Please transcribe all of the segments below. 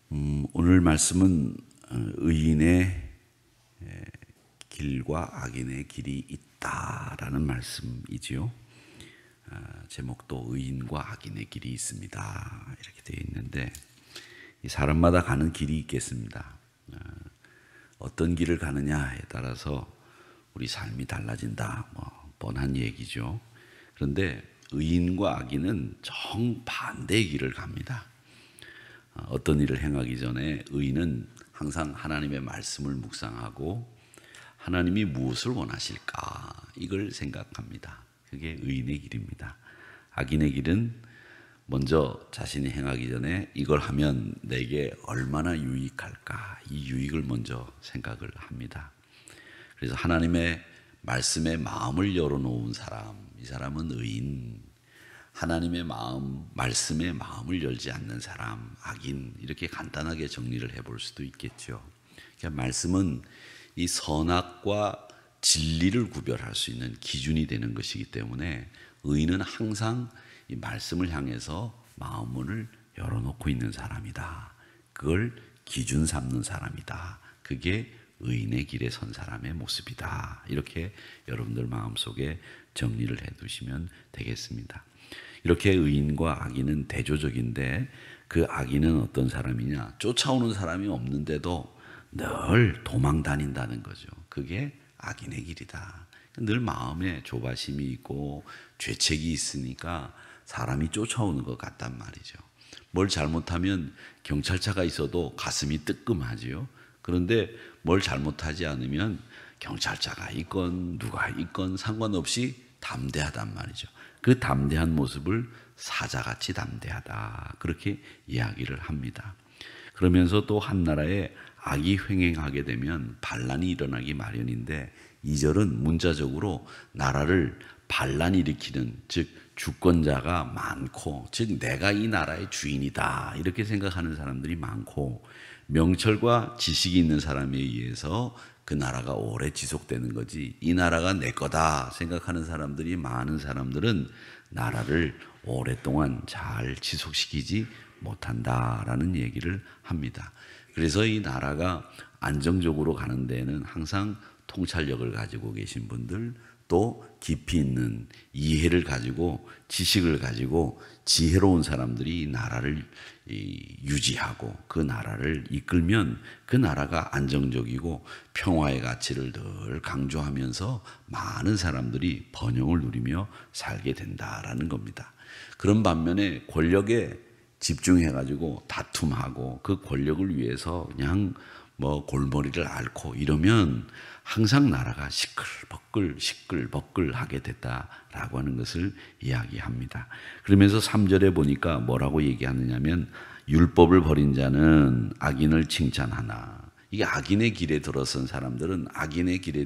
오늘 말씀은 의인의 길과 악인의 길이 있다라는 말씀이지요. 제목도 의인과 악인의 길이 있습니다 이렇게 되어 있는데, 이 사람마다 가는 길이 있겠습니다. 어떤 길을 가느냐에 따라서 우리 삶이 달라진다, 뻔한 얘기죠. 그런데 의인과 악인은 정반대의 길을 갑니다. 어떤 일을 행하기 전에 의인은 항상 하나님의 말씀을 묵상하고 하나님이 무엇을 원하실까 이걸 생각합니다. 그게 의인의 길입니다. 악인의 길은 먼저 자신이 행하기 전에 이걸 하면 내게 얼마나 유익할까, 이 유익을 먼저 생각을 합니다. 그래서 하나님의 말씀에 마음을 열어놓은 사람, 이 사람은 의인. 하나님의 마음, 말씀에 마음을 열지 않는 사람, 악인, 이렇게 간단하게 정리를 해볼 수도 있겠죠. 그러니까 말씀은 이 선악과 진리를 구별할 수 있는 기준이 되는 것이기 때문에 의인은 항상 이 말씀을 향해서 마음문을 열어놓고 있는 사람이다. 그걸 기준 삼는 사람이다. 그게 의인의 길에 선 사람의 모습이다. 이렇게 여러분들 마음속에 정리를 해두시면 되겠습니다. 이렇게 의인과 악인은 대조적인데, 그 악인은 어떤 사람이냐? 쫓아오는 사람이 없는데도 늘 도망 다닌다는 거죠. 그게 악인의 길이다. 늘 마음에 조바심이 있고 죄책이 있으니까 사람이 쫓아오는 것 같단 말이죠. 뭘 잘못하면 경찰차가 있어도 가슴이 뜨끔하지요. 그런데 뭘 잘못하지 않으면 경찰차가 있건 누가 있건 상관없이 담대하단 말이죠. 그 담대한 모습을 사자같이 담대하다, 그렇게 이야기를 합니다. 그러면서 또 한 나라에 악이 횡행하게 되면 반란이 일어나기 마련인데, 2절은 문자적으로 나라를 반란 일으키는, 즉 주권자가 많고, 즉 내가 이 나라의 주인이다 이렇게 생각하는 사람들이 많고, 명철과 지식이 있는 사람에 의해서 그 나라가 오래 지속되는 거지, 이 나라가 내 거다 생각하는 사람들이 많은 사람들은 나라를 오랫동안 잘 지속시키지 못한다라는 얘기를 합니다. 그래서 이 나라가 안정적으로 가는 데에는 항상 통찰력을 가지고 계신 분들, 또 깊이 있는 이해를 가지고 지식을 가지고 지혜로운 사람들이 이 나라를 유지하고 그 나라를 이끌면 그 나라가 안정적이고 평화의 가치를 늘 강조하면서 많은 사람들이 번영을 누리며 살게 된다라는 겁니다. 그런 반면에 권력에 집중해가지고 다툼하고 그 권력을 위해서 그냥 골머리를 앓고 이러면 항상 나라가 시끌벅글 하게 됐다라고 하는 것을 이야기합니다. 그러면서 3절에 보니까 뭐라고 얘기하느냐면, 율법을 버린 자는 악인을 칭찬하나. 이게 악인의 길에 들어선 사람들은 악인의 길에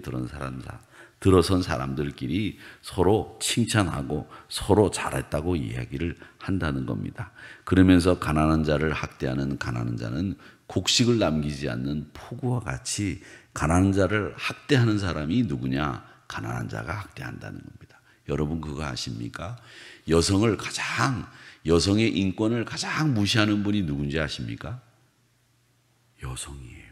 들어선 사람들끼리 서로 칭찬하고 서로 잘했다고 이야기를 한다는 겁니다. 그러면서 가난한 자를 학대하는 가난한 자는 곡식을 남기지 않는 폭우와 같이, 가난한 자를 학대하는 사람이 누구냐? 가난한 자가 학대한다는 겁니다. 여러분 그거 아십니까? 여성의 인권을 가장 무시하는 분이 누군지 아십니까? 여성이에요.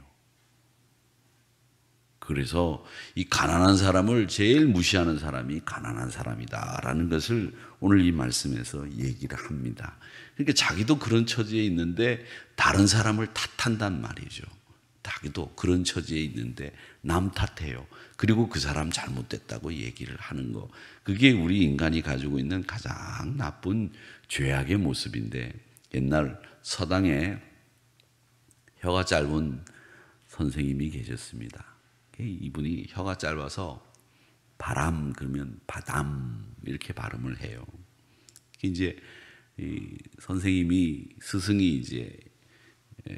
그래서 이 가난한 사람을 제일 무시하는 사람이 가난한 사람이다라는 것을 오늘 이 말씀에서 얘기를 합니다. 그러니까 자기도 그런 처지에 있는데 다른 사람을 탓한단 말이죠. 자기도 그런 처지에 있는데 남 탓해요. 그리고 그 사람 잘못됐다고 얘기를 하는 거. 그게 우리 인간이 가지고 있는 가장 나쁜 죄악의 모습인데, 옛날 서당에 혀가 짧은 선생님이 계셨습니다. 이분이 혀가 짧아서 바람 그러면 바담 이렇게 발음을 해요. 이제 스승이 이제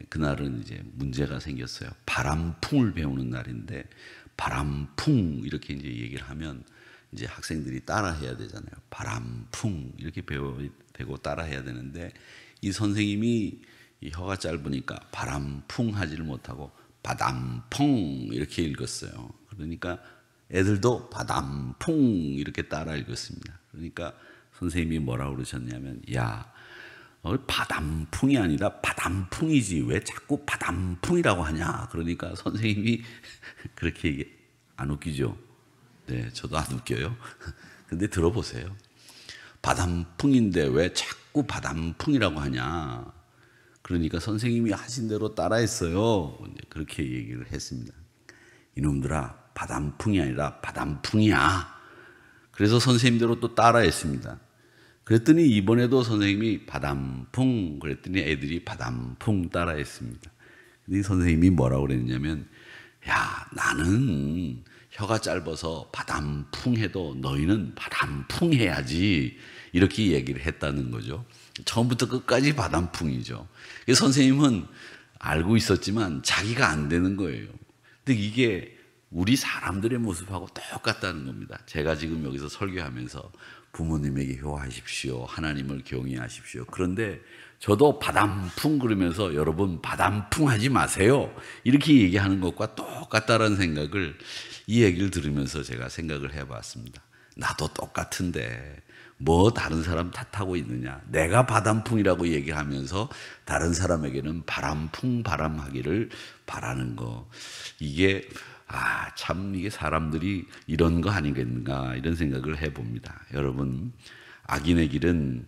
그날은 이제 문제가 생겼어요. 바람풍을 배우는 날인데, 바람풍 이렇게 이제 얘기를 하면 이제 학생들이 따라 해야 되잖아요. 바람풍 이렇게 배워야 되고 따라 해야 되는데, 이 선생님이 이 혀가 짧으니까 바람풍 하지를 못하고 바담풍 이렇게 읽었어요. 그러니까 애들도 바담풍 이렇게 따라 읽었습니다. 그러니까 선생님이 뭐라고 그러셨냐면, 야, 바람풍이 아니라 바람풍이지 왜 자꾸 바람풍이라고 하냐. 그러니까 선생님이 그렇게 얘기 안 웃기죠? 네, 저도 안 웃겨요. 근데 들어보세요. 바람풍인데 왜 자꾸 바람풍이라고 하냐. 그러니까 선생님이 하신 대로 따라했어요. 그렇게 얘기를 했습니다. 이놈들아, 바람풍이 아니라 바람풍이야. 그래서 선생님대로 또 따라했습니다. 그랬더니 이번에도 선생님이 바람풍 그랬더니 애들이 바람풍 따라했습니다. 근데 선생님이 뭐라고 그랬냐면, 야, 나는 혀가 짧아서 바람풍 해도 너희는 바람풍 해야지, 이렇게 얘기를 했다는 거죠. 처음부터 끝까지 바람풍이죠. 선생님은 알고 있었지만 자기가 안 되는 거예요. 근데 이게 우리 사람들의 모습하고 똑같다는 겁니다. 제가 지금 여기서 설교하면서 부모님에게 효하십시오, 하나님을 경외하십시오. 그런데 저도 바람풍 그러면서 여러분 바람풍 하지 마세요, 이렇게 얘기하는 것과 똑같다는 생각을, 이 얘기를 들으면서 제가 생각을 해봤습니다. 나도 똑같은데 뭐 다른 사람 탓하고 있느냐. 내가 바람풍이라고 얘기하면서 다른 사람에게는 바람풍 바람하기를 바라는 거. 이게 참 이게 사람들이 이런 거 아니겠는가, 이런 생각을 해봅니다. 여러분, 악인의 길은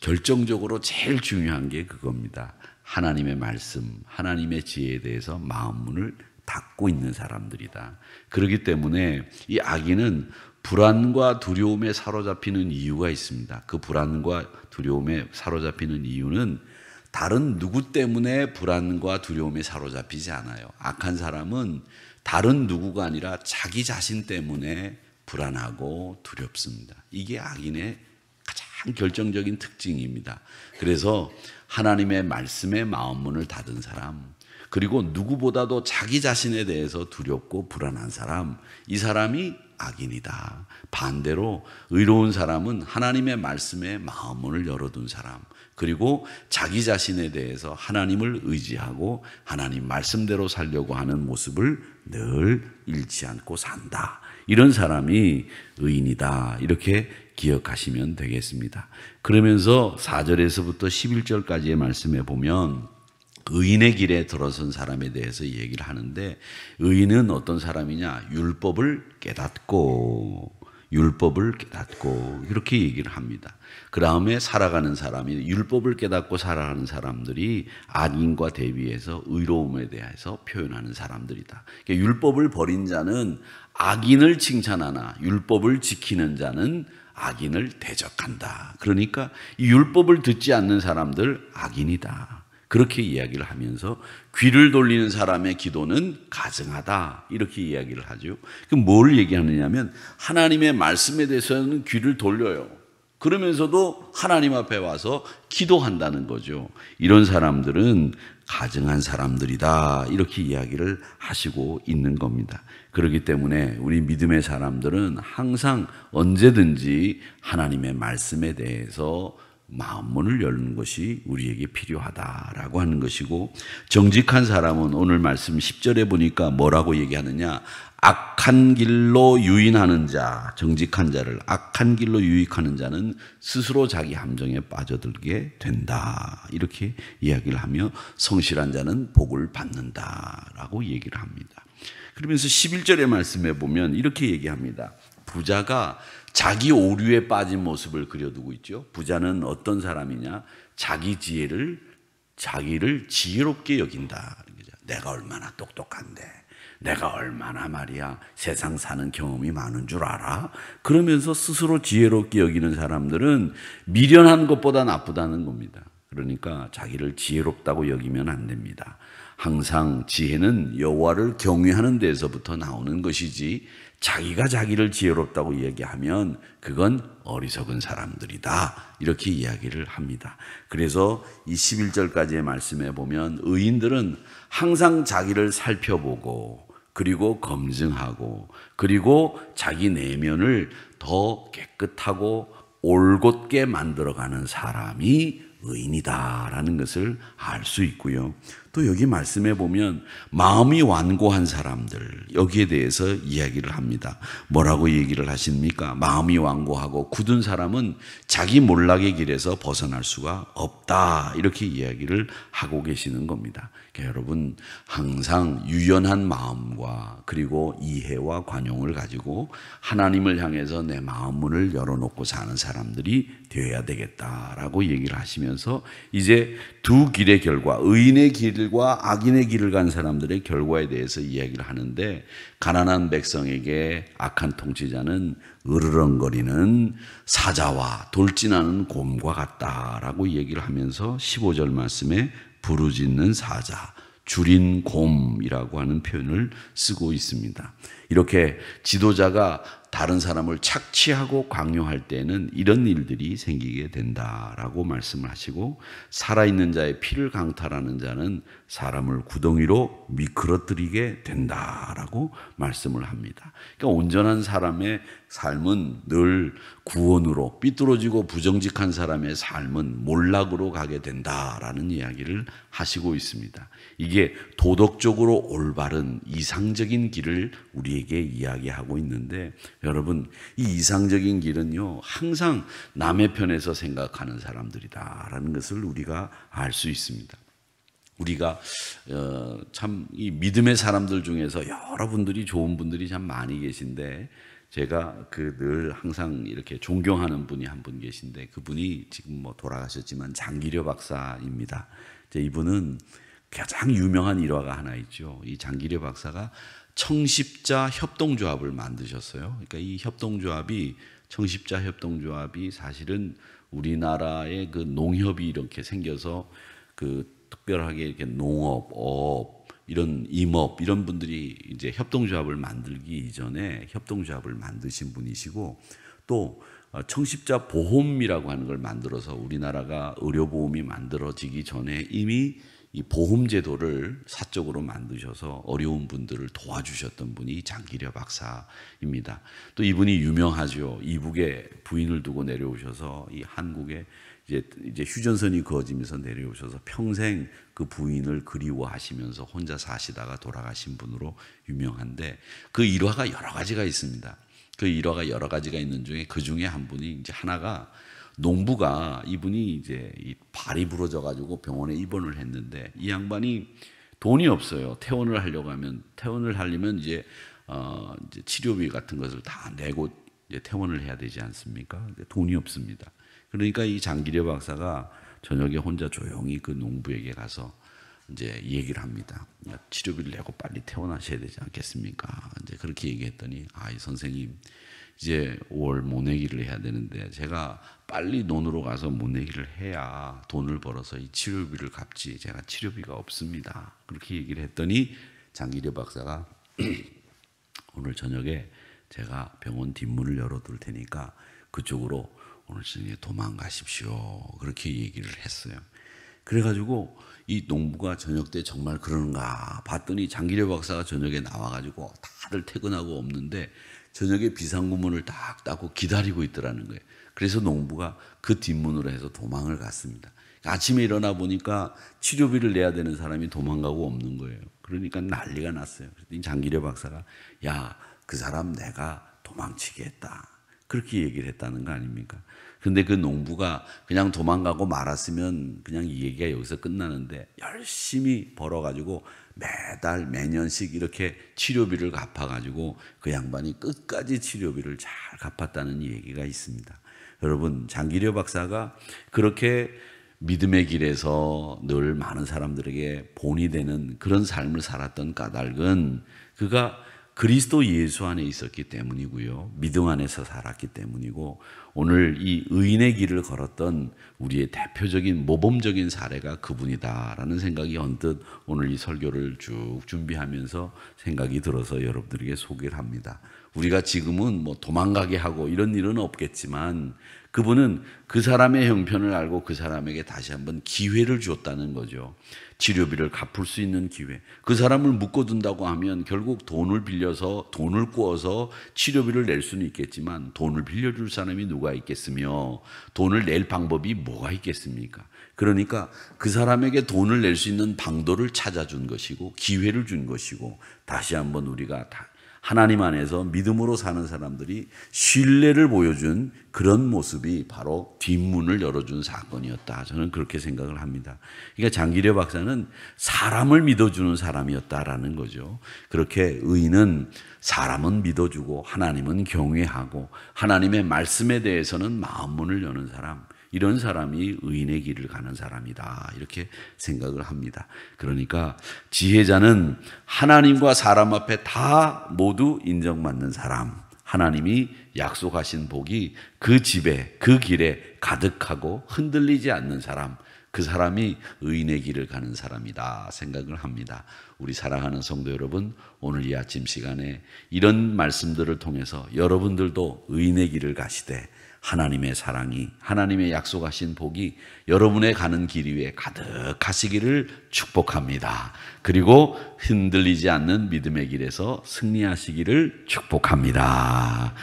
결정적으로 제일 중요한 게 그겁니다. 하나님의 말씀, 하나님의 지혜에 대해서 마음문을 닫고 있는 사람들이다. 그렇기 때문에 이 악인은 불안과 두려움에 사로잡히는 이유가 있습니다. 그 불안과 두려움에 사로잡히는 이유는 다른 누구 때문에 불안과 두려움에 사로잡히지 않아요. 악한 사람은 다른 누구가 아니라 자기 자신 때문에 불안하고 두렵습니다. 이게 악인의 가장 결정적인 특징입니다. 그래서 하나님의 말씀에 마음문을 닫은 사람, 그리고 누구보다도 자기 자신에 대해서 두렵고 불안한 사람, 이 사람이 악인이다. 반대로 의로운 사람은 하나님의 말씀에 마음문을 열어둔 사람, 그리고 자기 자신에 대해서 하나님을 의지하고 하나님 말씀대로 살려고 하는 모습을 늘 잃지 않고 산다. 이런 사람이 의인이다. 이렇게 기억하시면 되겠습니다. 그러면서 4절에서부터 11절까지의 말씀에 보면 의인의 길에 들어선 사람에 대해서 얘기를 하는데, 의인은 어떤 사람이냐? 율법을 깨닫고 이렇게 얘기를 합니다. 그 다음에 살아가는 사람이, 율법을 깨닫고 살아가는 사람들이 악인과 대비해서 의로움에 대해서 표현하는 사람들이다. 그러니까 율법을 버린 자는 악인을 칭찬하나 율법을 지키는 자는 악인을 대적한다. 그러니까 이 율법을 듣지 않는 사람들 악인이다. 그렇게 이야기를 하면서 귀를 돌리는 사람의 기도는 가증하다. 이렇게 이야기를 하죠. 그럼 뭘 얘기하느냐면 하나님의 말씀에 대해서는 귀를 돌려요. 그러면서도 하나님 앞에 와서 기도한다는 거죠. 이런 사람들은 가증한 사람들이다. 이렇게 이야기를 하시고 있는 겁니다. 그렇기 때문에 우리 믿음의 사람들은 항상 언제든지 하나님의 말씀에 대해서 마음문을 열는 것이 우리에게 필요하다라고 하는 것이고, 정직한 사람은 오늘 말씀 10절에 보니까 뭐라고 얘기하느냐? 악한 길로 유인하는 자, 정직한 자를 악한 길로 유익하는 자는 스스로 자기 함정에 빠져들게 된다. 이렇게 이야기를 하며 성실한 자는 복을 받는다라고 얘기를 합니다. 그러면서 11절의 말씀에 보면 이렇게 얘기합니다. 부자가 자기 오류에 빠진 모습을 그려두고 있죠. 부자는 어떤 사람이냐? 자기를 지혜롭게 여긴다. 내가 얼마나 똑똑한데, 내가 얼마나 말이야 세상 사는 경험이 많은 줄 알아? 그러면서 스스로 지혜롭게 여기는 사람들은 미련한 것보다 나쁘다는 겁니다. 그러니까 자기를 지혜롭다고 여기면 안 됩니다. 항상 지혜는 여호와를 경외하는 데서부터 나오는 것이지, 자기가 자기를 지혜롭다고 얘기하면 그건 어리석은 사람들이다. 이렇게 이야기를 합니다. 그래서 이 11절까지의 말씀에 보면 의인들은 항상 자기를 살펴보고 그리고 검증하고 그리고 자기 내면을 더 깨끗하고 올곧게 만들어가는 사람이 의인이다라는 것을 알 수 있고요. 또 여기 말씀해 보면 마음이 완고한 사람들, 여기에 대해서 이야기를 합니다. 뭐라고 얘기를 하십니까? 마음이 완고하고 굳은 사람은 자기 몰락의 길에서 벗어날 수가 없다, 이렇게 이야기를 하고 계시는 겁니다. 그러니까 여러분, 항상 유연한 마음과 그리고 이해와 관용을 가지고 하나님을 향해서 내 마음 문을 열어놓고 사는 사람들이 되어야 되겠다라고 얘기를 하시면서 이제 두 길의 결과, 의인의 길과 악인의 길을 간 사람들의 결과에 대해서 이야기를 하는데, 가난한 백성에게 악한 통치자는 으르렁거리는 사자와 돌진하는 곰과 같다라고 얘기를 하면서 15절 말씀에 부르짖는 사자, 줄인 곰이라고 하는 표현을 쓰고 있습니다. 이렇게 지도자가 다른 사람을 착취하고 강요할 때는 이런 일들이 생기게 된다라고 말씀을 하시고, 살아있는 자의 피를 강탈하는 자는 사람을 구덩이로 미끄러뜨리게 된다라고 말씀을 합니다. 그러니까 온전한 사람의 삶은 늘 구원으로, 삐뚤어지고 부정직한 사람의 삶은 몰락으로 가게 된다라는 이야기를 하시고 있습니다. 이게 도덕적으로 올바른 이상적인 길을 우리에게 이야기하고 있는데, 여러분, 이 이상적인 길은요, 항상 남의 편에서 생각하는 사람들이다라는 것을 우리가 알 수 있습니다. 우리가 참 이 믿음의 사람들 중에서 여러분들이 좋은 분들이 참 많이 계신데, 제가 늘 항상 이렇게 존경하는 분이 한 분 계신데, 그분이 지금 돌아가셨지만 장기려 박사입니다. 이분은 가장 유명한 일화가 하나 있죠. 이 장기려 박사가 청십자 협동조합을 만드셨어요. 그러니까 이 청십자 협동조합이 사실은 우리나라의 그 농협이 이렇게 생겨서 특별하게 이렇게 농업, 어업, 이런 임업, 이런 분들이 이제 협동조합을 만들기 이전에 협동조합을 만드신 분이시고, 또 청십자 보험이라고 하는 걸 만들어서 우리나라가 의료보험이 만들어지기 전에 이미 이 보험제도를 사적으로 만드셔서 어려운 분들을 도와주셨던 분이 장기려 박사입니다. 또 이분이 유명하죠. 이북에 부인을 두고 내려오셔서 이 한국에 이제 휴전선이 그어지면서 내려오셔서 평생 그 부인을 그리워하시면서 혼자 사시다가 돌아가신 분으로 유명한데, 그 일화가 여러 가지가 있습니다. 그 일화가 여러 가지가 있는 중에 그 중에 한 분이, 이제 하나가 농부가, 이분이 이제 이 발이 부러져 가지고 병원에 입원을 했는데, 이 양반이 돈이 없어요. 퇴원을 하려면 이제 치료비 같은 것을 다 내고 이제 퇴원을 해야 되지 않습니까? 근데 돈이 없습니다. 그러니까 이 장기려 박사가 저녁에 혼자 조용히 그 농부에게 가서 이제 얘기를 합니다. 치료비를 내고 빨리 퇴원하셔야 되지 않겠습니까? 이제 그렇게 얘기했더니, 이 선생님, 이제 5월 모내기를 해야 되는데 제가 빨리 논으로 가서 모내기를 해야 돈을 벌어서 이 치료비를 갚지, 제가 치료비가 없습니다. 그렇게 얘기를 했더니 장기려 박사가 오늘 저녁에 제가 병원 뒷문을 열어둘 테니까 그쪽으로 오늘 저녁에 도망가십시오. 그렇게 얘기를 했어요. 그래가지고 이 농부가 저녁 때 정말 그러는가 봤더니 장기려 박사가 저녁에 나와가지고 다들 퇴근하고 없는데 저녁에 비상구문을 딱 닫고 기다리고 있더라는 거예요. 그래서 농부가 그 뒷문으로 해서 도망을 갔습니다. 아침에 일어나 보니까 치료비를 내야 되는 사람이 도망가고 없는 거예요. 그러니까 난리가 났어요. 그랬더니 장기려 박사가, 야, 그 사람 내가 도망치게 했다, 그렇게 얘기를 했다는 거 아닙니까? 근데 그 농부가 그냥 도망가고 말았으면 그냥 이 얘기가 여기서 끝나는데, 열심히 벌어가지고 매년씩 이렇게 치료비를 갚아가지고 그 양반이 끝까지 치료비를 잘 갚았다는 얘기가 있습니다. 여러분, 장기려 박사가 그렇게 믿음의 길에서 늘 많은 사람들에게 본이 되는 그런 삶을 살았던 까닭은 그가 그리스도 예수 안에 있었기 때문이고요, 믿음 안에서 살았기 때문이고, 오늘 이 의인의 길을 걸었던 우리의 대표적인 모범적인 사례가 그분이다라는 생각이 언뜻 오늘 이 설교를 쭉 준비하면서 생각이 들어서 여러분들에게 소개를 합니다. 우리가 지금은 뭐 도망가게 하고 이런 일은 없겠지만 그분은 그 사람의 형편을 알고 그 사람에게 다시 한번 기회를 줬다는 거죠. 치료비를 갚을 수 있는 기회. 그 사람을 묶어둔다고 하면 결국 돈을 빌려서 돈을 꾸어서 치료비를 낼 수는 있겠지만 돈을 빌려줄 사람이 누가 있겠으며 돈을 낼 방법이 뭐가 있겠습니까? 그러니까 그 사람에게 돈을 낼 수 있는 방도를 찾아준 것이고 기회를 준 것이고 다시 한번 우리가 하나님 안에서 믿음으로 사는 사람들이 신뢰를 보여준 그런 모습이 바로 뒷문을 열어준 사건이었다. 저는 그렇게 생각을 합니다. 그러니까 장기려 박사는 사람을 믿어주는 사람이었다라는 거죠. 그렇게 의인은 사람은 믿어주고 하나님은 경외하고 하나님의 말씀에 대해서는 마음문을 여는 사람, 이런 사람이 의인의 길을 가는 사람이다. 이렇게 생각을 합니다. 그러니까 지혜자는 하나님과 사람 앞에 다 모두 인정받는 사람, 하나님이 약속하신 복이 그 집에, 그 길에 가득하고 흔들리지 않는 사람, 그 사람이 의인의 길을 가는 사람이다 생각을 합니다. 우리 사랑하는 성도 여러분, 오늘 이 아침 시간에 이런 말씀들을 통해서 여러분들도 의인의 길을 가시되 하나님의 사랑이, 하나님의 약속하신 복이 여러분의 가는 길 위에 가득하시기를 축복합니다. 그리고 흔들리지 않는 믿음의 길에서 승리하시기를 축복합니다.